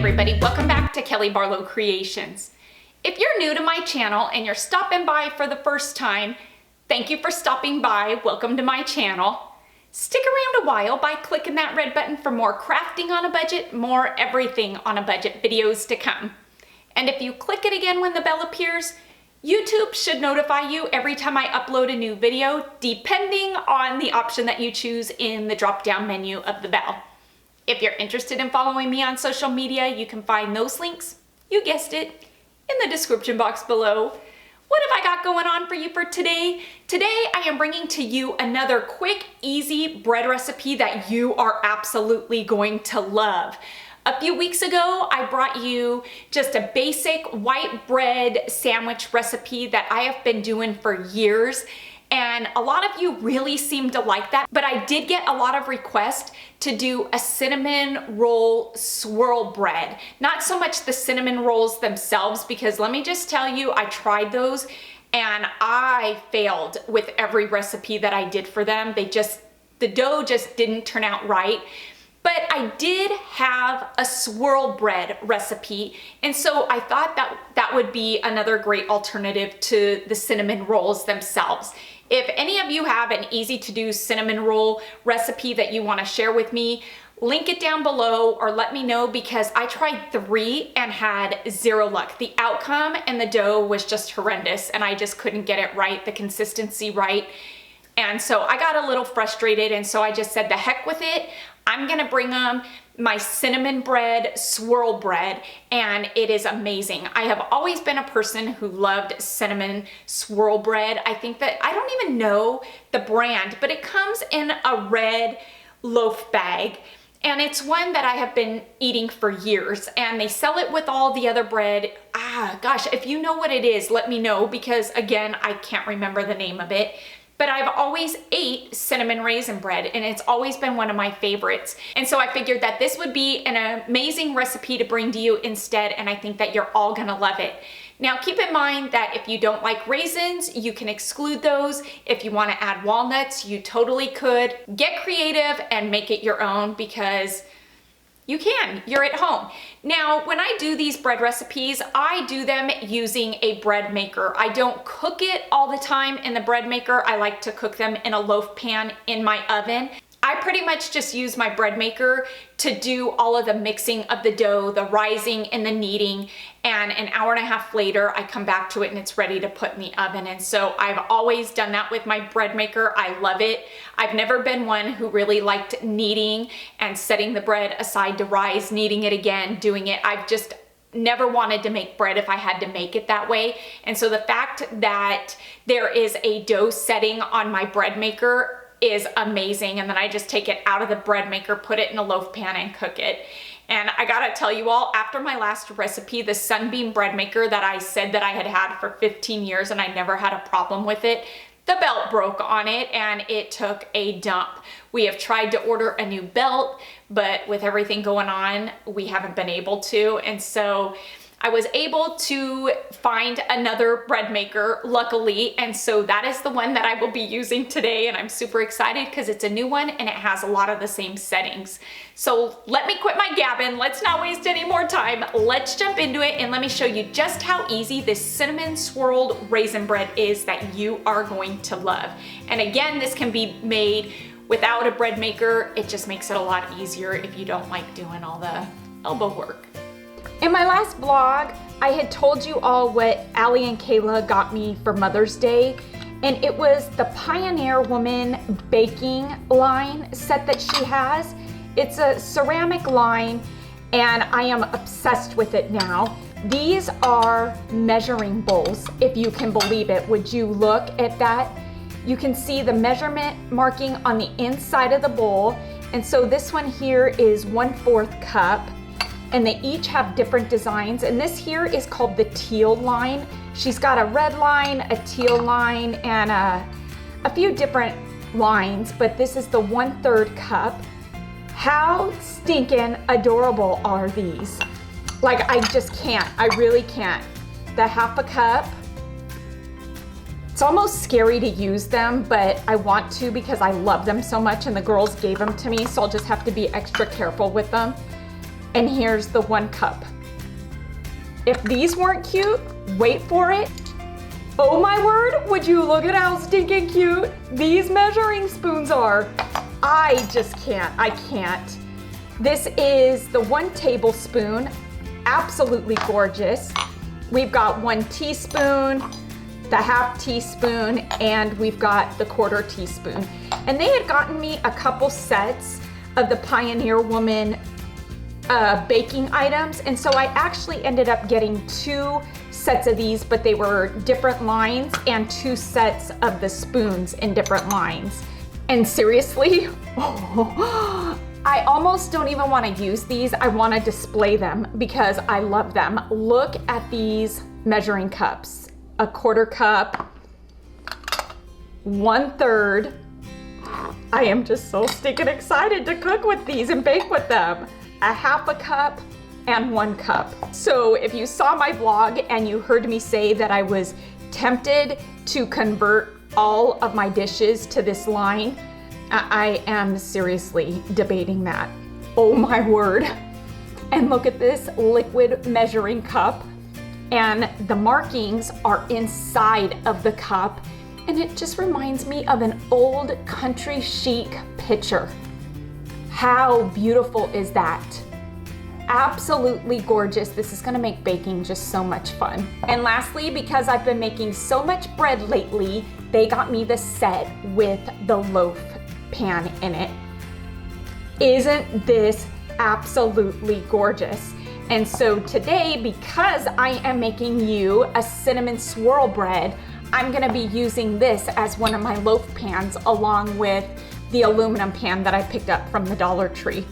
everybody, welcome back to Kelly Barlow Creations. If you're new to my channel and you're stopping by for the first time, thank you for stopping by, welcome to my channel. Stick around a while by clicking that red button for more crafting on a budget, more everything on a budget videos to come. And if you click it again when the bell appears, YouTube should notify you every time I upload a new video, depending on the option that you choose in the drop-down menu of the bell. If you're interested in following me on social media, you can find those links, you guessed it, in the description box below. What have I got going on for you for today? Today I am bringing to you another quick, easy bread recipe that you are absolutely going to love. A few weeks ago, I brought you just a basic white bread sandwich recipe that I have been doing for years. And a lot of you really seem to like that, but I did get a lot of requests to do a cinnamon roll swirl bread. Not so much the cinnamon rolls themselves, because let me just tell you, I tried those and I failed with every recipe that I did for them. The dough just didn't turn out right. But I did have a swirl bread recipe, and so I thought that would be another great alternative to the cinnamon rolls themselves. If any of you have an easy to do cinnamon roll recipe that you want to share with me, link it down below or let me know, because I tried 3 and had 0 luck. The outcome and the dough was just horrendous and I just couldn't get it right, the consistency right. And so I got a little frustrated, and so I just said, the heck with it. I'm gonna bring them my cinnamon bread swirl bread, and it is amazing. I have always been a person who loved cinnamon swirl bread. I think that, I don't even know the brand, but it comes in a red loaf bag. And it's one that I have been eating for years, and they sell it with all the other bread. Gosh, if you know what it is, let me know, because again, I can't remember the name of it. But I've always ate cinnamon raisin bread, and it's always been one of my favorites. And so I figured that this would be an amazing recipe to bring to you instead, and I think that you're all gonna love it. Now keep in mind that if you don't like raisins, you can exclude those. If you wanna add walnuts, you totally could. Get creative and make it your own, because you can, you're at home. Now, when I do these bread recipes, I do them using a bread maker. I don't cook it all the time in the bread maker. I like to cook them in a loaf pan in my oven. I pretty much just use my bread maker to do all of the mixing of the dough, the rising and the kneading, and an hour and a half later, I come back to it and it's ready to put in the oven. And so I've always done that with my bread maker. I love it. I've never been one who really liked kneading and setting the bread aside to rise, kneading it again, doing it. I've just never wanted to make bread if I had to make it that way. And so the fact that there is a dough setting on my bread maker is amazing. And then I just take it out of the bread maker, put it in a loaf pan and cook it. And I gotta tell you all, after my last recipe, the Sunbeam bread maker that I said that I had had for 15 years and I never had a problem with it, the belt broke on it and it took a dump. We have tried to order a new belt, but with everything going on, we haven't been able to. And so I was able to find another bread maker, luckily, and so that is the one that I will be using today, and I'm super excited because it's a new one and it has a lot of the same settings. So let me quit my gabbing, let's not waste any more time. Let's jump into it and let me show you just how easy this cinnamon swirled raisin bread is that you are going to love. And again, this can be made without a bread maker. It just makes it a lot easier if you don't like doing all the elbow work. In my last vlog, I had told you all what Allie and Kayla got me for Mother's Day, and it was the Pioneer Woman baking line set that she has. It's a ceramic line, and I am obsessed with it now. These are measuring bowls, if you can believe it. Would you look at that? You can see the measurement marking on the inside of the bowl, and so this one here is 1/4 cup. And they each have different designs. And this here is called the teal line. She's got a red line, a teal line, and a few different lines, but this is the 1/3 cup. How stinkin' adorable are these? Like, I just can't, I really can't. The 1/2 cup, it's almost scary to use them, but I want to because I love them so much and the girls gave them to me, so I'll just have to be extra careful with them. and here's the 1 cup. If these weren't cute, wait for it. Oh my word, would you look at how stinking cute these measuring spoons are. I just can't, I can't. This is the 1 tablespoon, absolutely gorgeous. We've got 1 teaspoon, the 1/2 teaspoon, and we've got the 1/4 teaspoon. And they had gotten me a couple sets of the Pioneer Woman baking items, and so I actually ended up getting 2 sets of these, but they were different lines, and 2 sets of the spoons in different lines. And seriously, I almost don't even want to use these. I want to display them because I love them. Look at these measuring cups. A 1/4 cup, 1/3. I am just so stinking excited to cook with these and bake with them. A 1/2 cup and 1 cup. So if you saw my vlog and you heard me say that I was tempted to convert all of my dishes to this line, I am seriously debating that. Oh my word. And look at this liquid measuring cup, and the markings are inside of the cup, and it just reminds me of an old country chic picture. How beautiful is that? Absolutely gorgeous. This is gonna make baking just so much fun. And lastly, because I've been making so much bread lately, they got me the set with the loaf pan in it. Isn't this absolutely gorgeous? And so today, because I am making you a cinnamon swirl bread, I'm gonna be using this as one of my loaf pans along with the aluminum pan that I picked up from the Dollar Tree.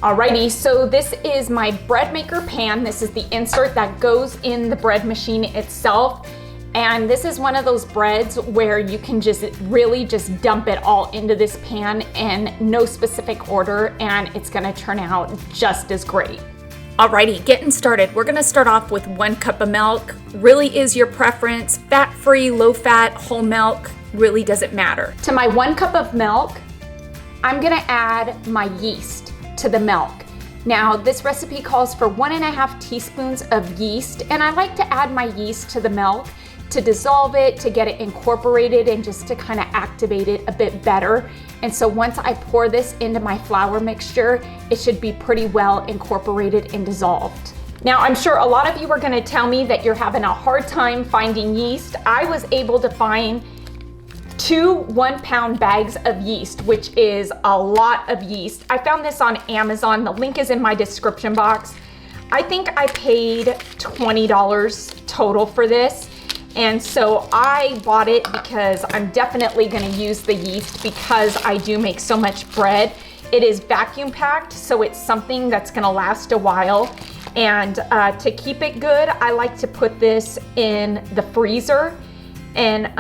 Alrighty, so this is my bread maker pan. This is the insert that goes in the bread machine itself. And this is one of those breads where you can just really just dump it all into this pan in no specific order, and it's gonna turn out just as great. Alrighty, getting started. We're gonna start off with 1 cup of milk. Really is your preference. Fat-free, low-fat, whole milk, really doesn't matter. To my 1 cup of milk, I'm gonna add my yeast to the milk. Now, this recipe calls for 1.5 teaspoons of yeast, and I like to add my yeast to the milk to dissolve it, to get it incorporated, and just to kind of activate it a bit better. And so once I pour this into my flour mixture, it should be pretty well incorporated and dissolved. Now, I'm sure a lot of you are gonna tell me that you're having a hard time finding yeast. I was able to find 2 1-pound bags of yeast, which is a lot of yeast. I found this on Amazon. The link is in my description box. I think I paid $20 total for this. And so I bought it because I'm definitely gonna use the yeast because I do make so much bread. It is vacuum packed, so it's something that's gonna last a while. And to keep it good, I like to put this in the freezer. And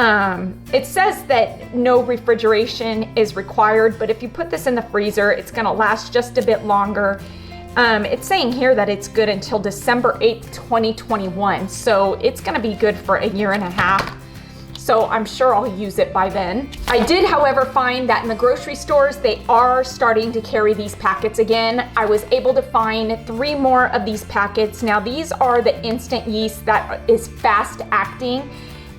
it says that no refrigeration is required, but if you put this in the freezer, it's gonna last just a bit longer. It's saying here that it's good until December 8th, 2021. So it's gonna be good for 1.5 years. So I'm sure I'll use it by then. I did, however, find that in the grocery stores, they are starting to carry these packets again. I was able to find 3 more of these packets. Now these are the instant yeast that is fast acting.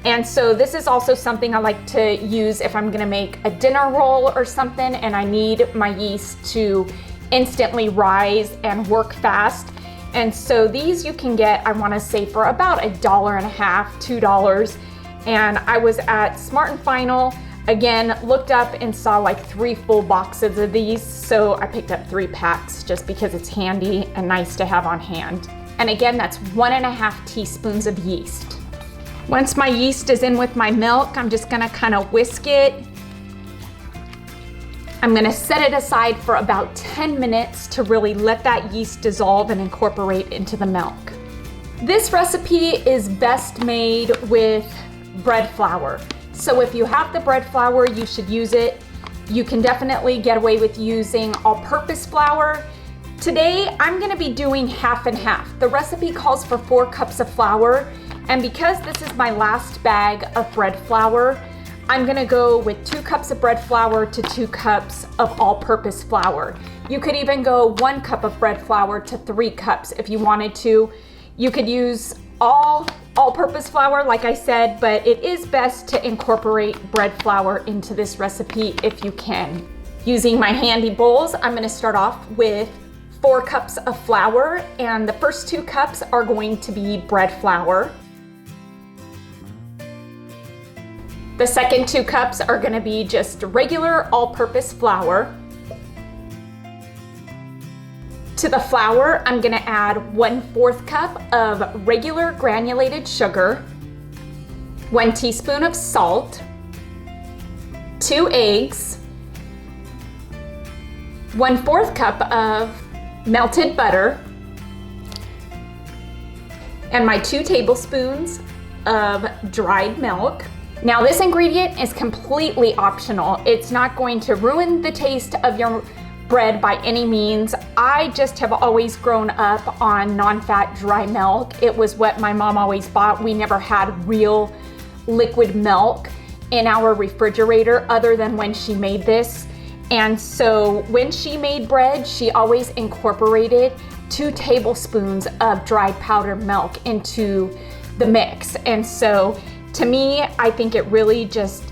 And so this is also something I like to use if I'm gonna make a dinner roll or something and I need my yeast to instantly rise and work fast. And so these you can get, I wanna say, for about $1.50, $2. And I was at Smart & Final, again, looked up and saw like 3 full boxes of these. So I picked up 3 packs just because it's handy and nice to have on hand. And again, that's 1.5 teaspoons of yeast. Once my yeast is in with my milk, I'm just gonna kind of whisk it. I'm gonna set it aside for about 10 minutes to really let that yeast dissolve and incorporate into the milk. This recipe is best made with bread flour. So if you have the bread flour, you should use it. You can definitely get away with using all-purpose flour. Today, I'm gonna be doing 50/50. The recipe calls for 4 cups of flour, and because this is my last bag of bread flour, I'm gonna go with 2 cups of bread flour to 2 cups of all-purpose flour. You could even go 1 cup of bread flour to 3 cups if you wanted to. You could use all-purpose flour, like I said, but it is best to incorporate bread flour into this recipe if you can. Using my handy bowls, I'm gonna start off with 4 cups of flour, and the first 2 cups are going to be bread flour. The second 2 cups are gonna be just regular all-purpose flour. To the flour, I'm gonna add 1/4 cup of regular granulated sugar, 1 teaspoon of salt, 2 eggs, 1/4 cup of melted butter, and my 2 tablespoons of dried milk. Now this ingredient is completely optional. It's not going to ruin the taste of your bread by any means. I just have always grown up on non-fat dry milk. It was what my mom always bought. We never had real liquid milk in our refrigerator other than when she made this. And so when she made bread, she always incorporated 2 tablespoons of dried powdered milk into the mix. And so to me, I think it really just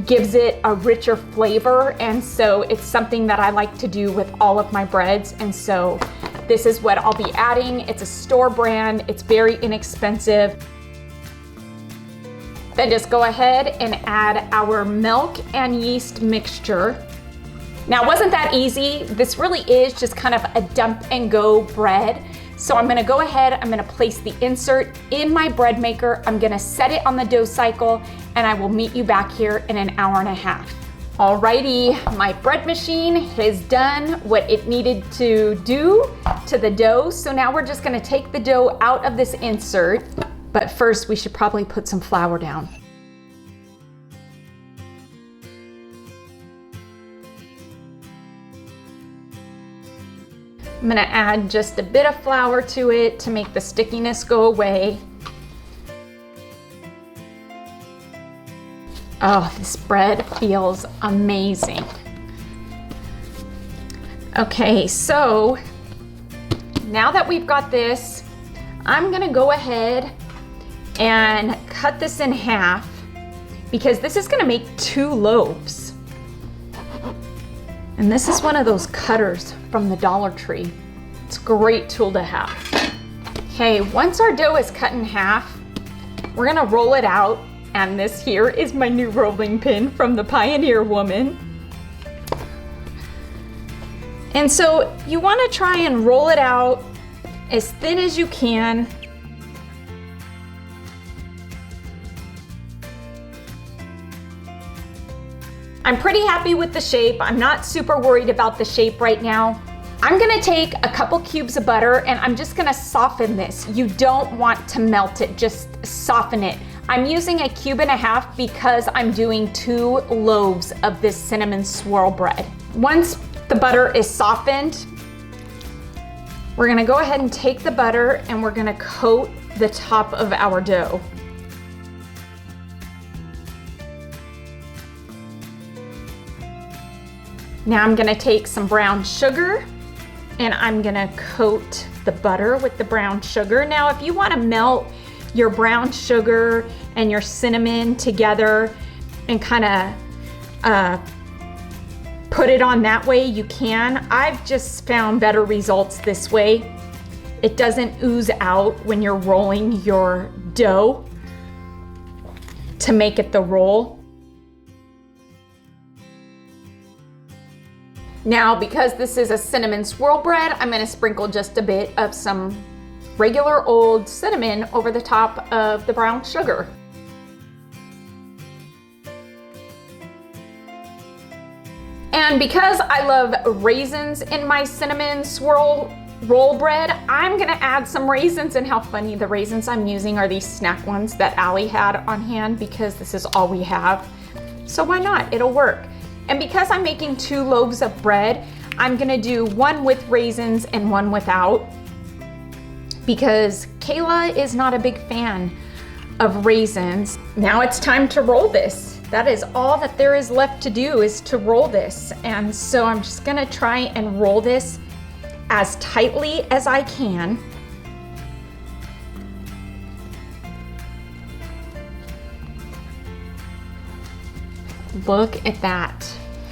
gives it a richer flavor, and so it's something that I like to do with all of my breads. And so this is what I'll be adding. It's a store brand, it's very inexpensive. Then just go ahead and add our milk and yeast mixture. Now, it wasn't that easy. This really is just kind of a dump and go bread. So I'm gonna go ahead, I'm gonna place the insert in my bread maker, I'm gonna set it on the dough cycle, and I will meet you back here in an hour and a half. Alrighty, my bread machine has done what it needed to do to the dough. So now we're just gonna take the dough out of this insert, but first we should probably put some flour down. I'm gonna add just a bit of flour to it to make the stickiness go away. Oh, this bread feels amazing. Okay, so now that we've got this, I'm gonna go ahead and cut this in half because this is gonna make 2 loaves. And this is one of those cutters from the Dollar Tree. It's a great tool to have. Okay, once our dough is cut in half, we're gonna roll it out. And this here is my new rolling pin from the Pioneer Woman. And so you wanna try and roll it out as thin as you can. I'm pretty happy with the shape. I'm not super worried about the shape right now. I'm gonna take a couple cubes of butter and I'm just gonna soften this. You don't want to melt it, just soften it. I'm using 1.5 cubes because I'm doing 2 loaves of this cinnamon swirl bread. Once the butter is softened, we're gonna go ahead and take the butter and we're gonna coat the top of our dough. Now I'm gonna take some brown sugar and I'm gonna coat the butter with the brown sugar. Now, if you wanna melt your brown sugar and your cinnamon together and kinda put it on that way, you can. I've just found better results this way. It doesn't ooze out when you're rolling your dough to make it the roll. Now, because this is a cinnamon swirl bread, I'm gonna sprinkle just a bit of some regular old cinnamon over the top of the brown sugar. And because I love raisins in my cinnamon swirl roll bread, I'm gonna add some raisins. And how funny, the raisins I'm using are these snack ones that Allie had on hand because this is all we have. So why not? It'll work. And because I'm making 2 loaves of bread, I'm gonna do 1 with raisins and 1 without, because Kayla is not a big fan of raisins. Now it's time to roll this. that is all that there is left to do, is to roll this. And so I'm just gonna try and roll this as tightly as I can. Look at that.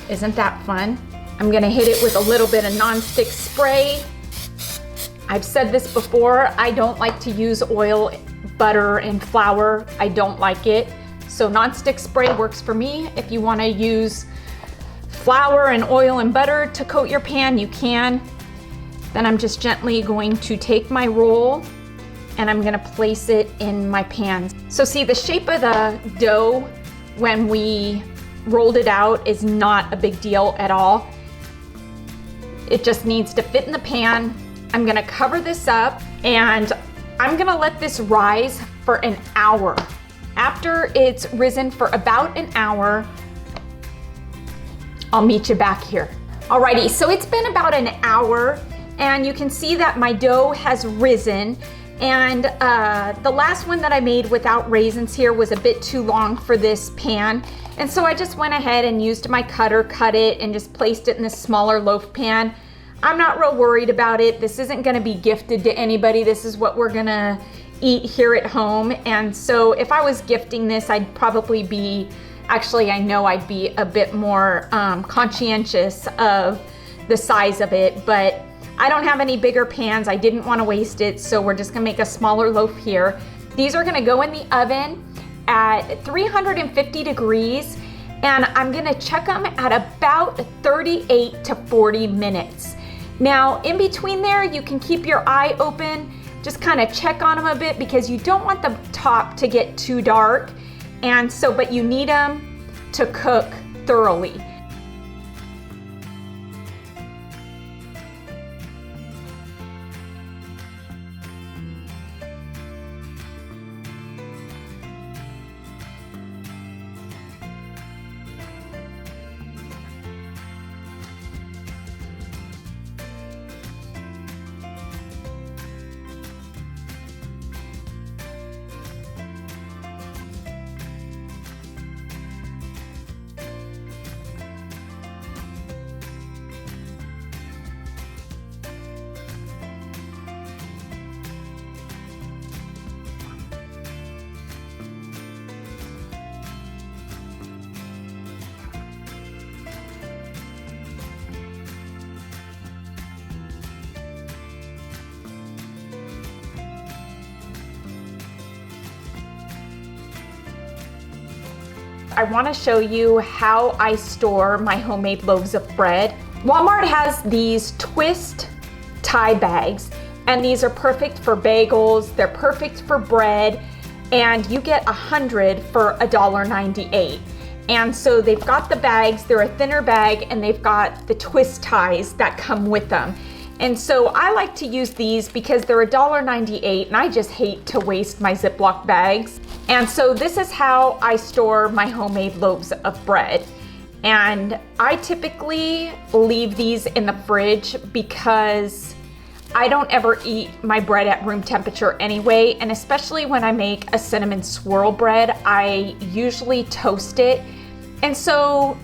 Isn't that fun? I'm gonna hit it with a little bit of nonstick spray. I've said this before, I don't like to use oil, butter, and flour. I don't like it. So nonstick spray works for me. If you wanna use flour and oil and butter to coat your pan, you can. Then I'm just gently going to take my roll and I'm gonna place it in my pan. So see, the shape of the dough when we rolled it out is not a big deal at all. It just needs to fit in the pan. I'm gonna cover this up and I'm gonna let this rise for an hour. After it's risen for about an hour, I'll meet you back here. Alrighty, so it's been about an hour and you can see that my dough has risen, and the last one that I made without raisins here was a bit too long for this pan. And so I just went ahead and used my cutter, cut it, and just placed it in this smaller loaf pan. I'm not real worried about it. This isn't gonna be gifted to anybody. This is what we're gonna eat here at home. And so if I was gifting this, I'd probably be, actually I know I'd be a bit more conscientious of the size of it, but I don't have any bigger pans. I didn't wanna waste it, so we're just gonna make a smaller loaf here. These are gonna go in the oven at 350 degrees, and I'm gonna check them at about 38 to 40 minutes. Now, in between there, you can keep your eye open, just kind of check on them a bit because you don't want the top to get too dark. And so, but you need them to cook thoroughly. I want to show you how I store my homemade loaves of bread. Walmart has these twist tie bags, and these are perfect for bagels, they're perfect for bread, and you get 100 for $1.98. And so they've got the bags, they're a thinner bag, and they've got the twist ties that come with them. And so I like to use these because they're $1.98, and I just hate to waste my Ziploc bags. And so this is how I store my homemade loaves of bread. And I typically leave these in the fridge because I don't ever eat my bread at room temperature anyway. And especially when I make a cinnamon swirl bread, I usually toast it. And so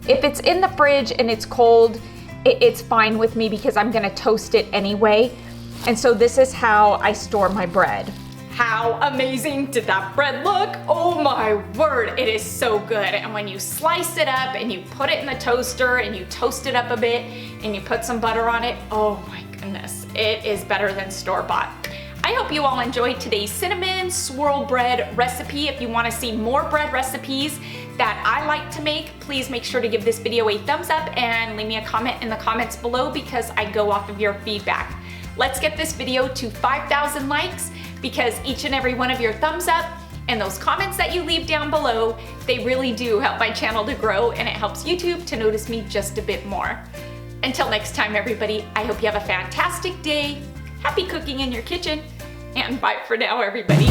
if it's in the fridge and it's cold, it's fine with me because I'm gonna toast it anyway. And so this is how I store my bread. How amazing did that bread look? Oh my word, it is so good. And when you slice it up and you put it in the toaster and you toast it up a bit and you put some butter on it, oh my goodness, it is better than store-bought. I hope you all enjoyed today's cinnamon swirl bread recipe. If you want to see more bread recipes that I like to make, please make sure to give this video a thumbs up and leave me a comment in the comments below because I go off of your feedback. Let's get this video to 5,000 likes because each and every one of your thumbs up and those comments that you leave down below, they really do help my channel to grow and it helps YouTube to notice me just a bit more. Until next time, everybody, I hope you have a fantastic day. Happy cooking in your kitchen, and bye for now, everybody.